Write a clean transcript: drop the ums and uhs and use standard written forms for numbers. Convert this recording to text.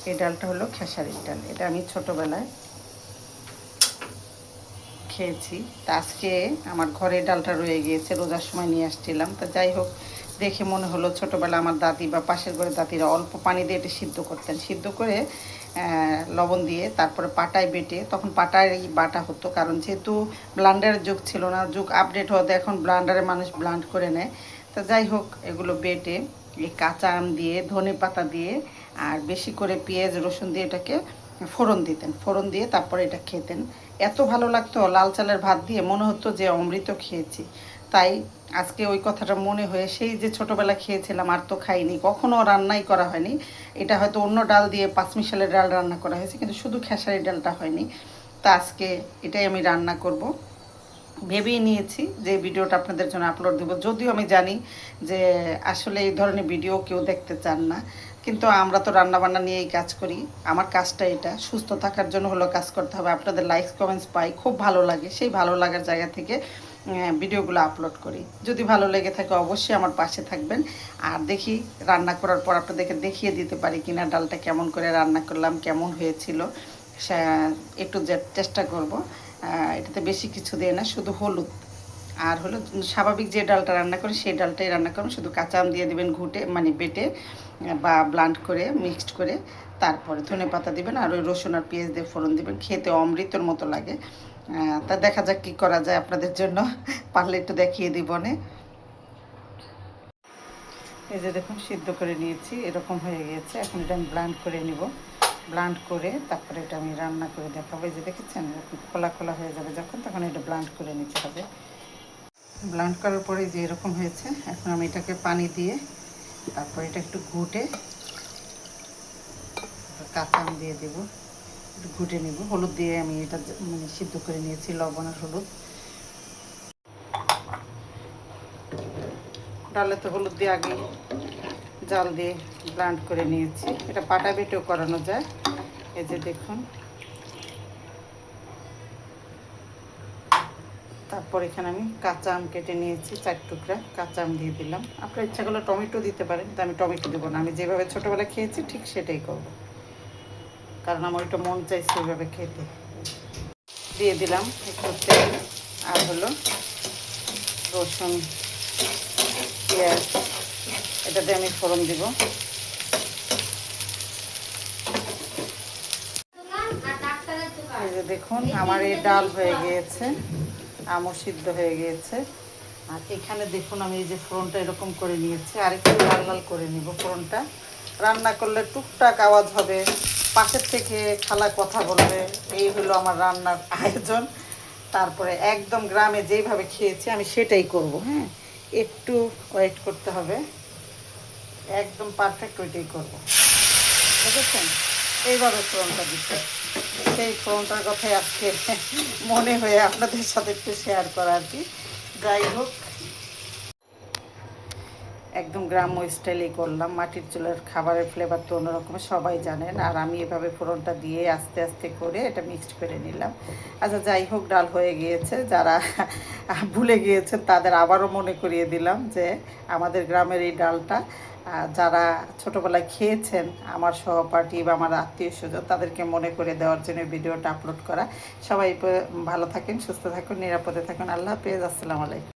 এই ডালটা হলো খেসারির ডাল। এটা আমি ছোটোবেলায় খেয়েছি। তা আজকে আমার ঘরে ডালটা রয়ে গিয়েছে, রোজার সময় নিয়ে আসছিলাম। তা যাই হোক, দেখে মনে হলো ছোটোবেলা আমার দাদি বা পাশের ঘরের দাদিরা অল্প পানি দিয়ে এটা সিদ্ধ করতেন। সিদ্ধ করে লবণ দিয়ে তারপরে পাটায় বেটে, তখন পাটায় বাটা হতো, কারণ যেহেতু ব্লান্ডারের যুগ ছিল না, যুগ আপডেট হতে এখন ব্লান্ডারে মানুষ ব্লান্ড করে নেয়। তা যাই হোক, এগুলো বেটে এই কাঁচা আম দিয়ে, ধনে পাতা দিয়ে আর বেশি করে পেঁয়াজ রসুন দিয়ে এটাকে ফোড়ন দিতেন। ফোড়ন দিয়ে তারপরে এটা খেতেন। এত ভালো লাগতো, লাল চালের ভাত দিয়ে মনে হতো যে অমৃত খেয়েছি। তাই আজকে ওই কথাটা মনে হয়ে, সেই যে ছোটোবেলা খেয়েছিলাম, আর তো খাইনি, কখনও রান্নাই করা হয়নি। এটা হয়তো অন্য ডাল দিয়ে পাঁচমিশালের ডাল রান্না করা হয়েছে, কিন্তু শুধু খেসারি ডালটা হয়নি। তা আজকে এটাই আমি রান্না করব। ভেবেই নিয়েছি যে ভিডিওটা আপনাদের জন্য আপলোড দেবো, যদিও আমি জানি যে আসলে এই ধরনের ভিডিও কেউ দেখতে চান না, কিন্তু আমরা তো রান্নাবান্না নিয়েই কাজ করি। আমার কাজটা এটা, সুস্থ থাকার জন্য হলো কাজ করতে হবে। আপনাদের লাইকস কমেন্টস পাই, খুব ভালো লাগে, সেই ভালো লাগার জায়গা থেকে ভিডিওগুলো আপলোড করি। যদি ভালো লেগে থাকে অবশ্যই আমার পাশে থাকবেন। আর দেখি রান্না করার পর আপনাদেরকে দেখিয়ে দিতে পারি কিনা ডালটা কেমন করে রান্না করলাম, কেমন হয়েছিল, একটু চেষ্টা করব। এটাতে বেশি কিছু দিয়ে না, শুধু হলুদ আর হলো স্বাভাবিক যে ডালটা রান্না করি সেই ডালটাই রান্না করবেন। শুধু কাঁচা আম দিয়ে দেবেন ঘুটে, মানে বেটে বা ব্লান্ড করে, মিক্সড করে, তারপরে ধনে পাতা দিবেন আর ওই রসুন আর পেঁয়াজ দিয়ে ফোড়ন দিবেন। খেতে অমৃতর মতো লাগে। তা দেখা যাক কী করা যায় আপনাদের জন্য, পারলে একটু দেখিয়ে দিব নে। এই যে দেখুন, সিদ্ধ করে নিয়েছি, এরকম হয়ে গিয়েছে। এখন এটা আমি ব্লান্ড করে নিব। ব্লান্ড করে তারপরে এটা আমি রান্না করে দেখাবো। এই যে দেখেছেন, এরকম খোলা খোলা হয়ে যাবে যখন, তখন এটা ব্লান্ড করে নিতে হবে। ব্লান্ড করার পরে যে এরকম হয়েছে, এখন আমি এটাকে পানি দিয়ে তারপর এটা একটু ঘুটে, কাঁচা আম দিয়ে দেবো, একটু ঘুটে নেব। হলুদ দিয়ে আমি এটা মানে সিদ্ধ করে নিয়েছি, লবণ আর হলুদ। ডালে তো হলুদ দিয়ে আগে জাল দিয়ে ব্লান্ড করে নিয়েছি। এটা পাটা বেটেও করানো যায়। এই যে দেখুন, তারপর এখানে আমি কাঁচা আম কেটে নিয়েছি, 4 টুকরা কাঁচা আম দিয়ে দিলাম। আপনার ইচ্ছা করলে টমেটো দিতে পারেন, কিন্তু আমি টমেটো দেবো না। আমি যেভাবে ছোটোবেলা খেয়েছি ঠিক সেটাই করব, কারণ আমার ওইটা মন চাইছে ওইভাবে খেতে। দিয়ে দিলাম একটু তেল আর হলো রসুন, পেঁয়াজ, এটাতে আমি ফোড়ন দিব। এই যে দেখুন, আমার এই ডাল হয়ে গিয়েছে, আমও সিদ্ধ হয়ে গিয়েছে। আর এখানে দেখুন, আমি এই যে ফোড়নটা এরকম করে নিয়েছি, আর একটু লাল লাল করে নিব। ফোড়নটা রান্না করলে টুকটাক আওয়াজ হবে, পাশের থেকে খালা কথা বলবে, এই হলো আমার রান্নার আয়োজন। তারপরে একদম গ্রামে যেইভাবে খেয়েছি আমি সেটাই করব। হ্যাঁ, একটু ওয়েট করতে হবে, একদম পারফেক্ট ওইটাই করবো, বুঝেছেন? এইভাবে ফোড়নটা দিতে, সেই ফোড়নটার কথাই আজকে মনে হয়ে আপনাদের সাথে একটু শেয়ার করা আর কি। যাই হোক, একদম গ্রাম্য স্টাইলেই করলাম। মাটির চুলার খাবারের ফ্লেভার তো অন্যরকম, সবাই জানেন। আর আমি এভাবে ফোড়নটা দিয়ে আস্তে আস্তে করে এটা মিক্সড করে নিলাম। আচ্ছা, যাই হোক, ডাল হয়ে গিয়েছে। যারা ভুলে গিয়েছেন তাদের আবারও মনে করিয়ে দিলাম যে আমাদের গ্রামের এই ডালটা যারা ছোটোবেলায় খেয়েছেন, আমার সহপাঠী বা আমার আত্মীয় স্বজন, তাদেরকে মনে করে দেওয়ার জন্য ভিডিওটা আপলোড করা। সবাই ভালো থাকেন, সুস্থ থাকুন, নিরাপদে থাকুন। আল্লাহ হাফেজ, আসসালামু আলাইকুম।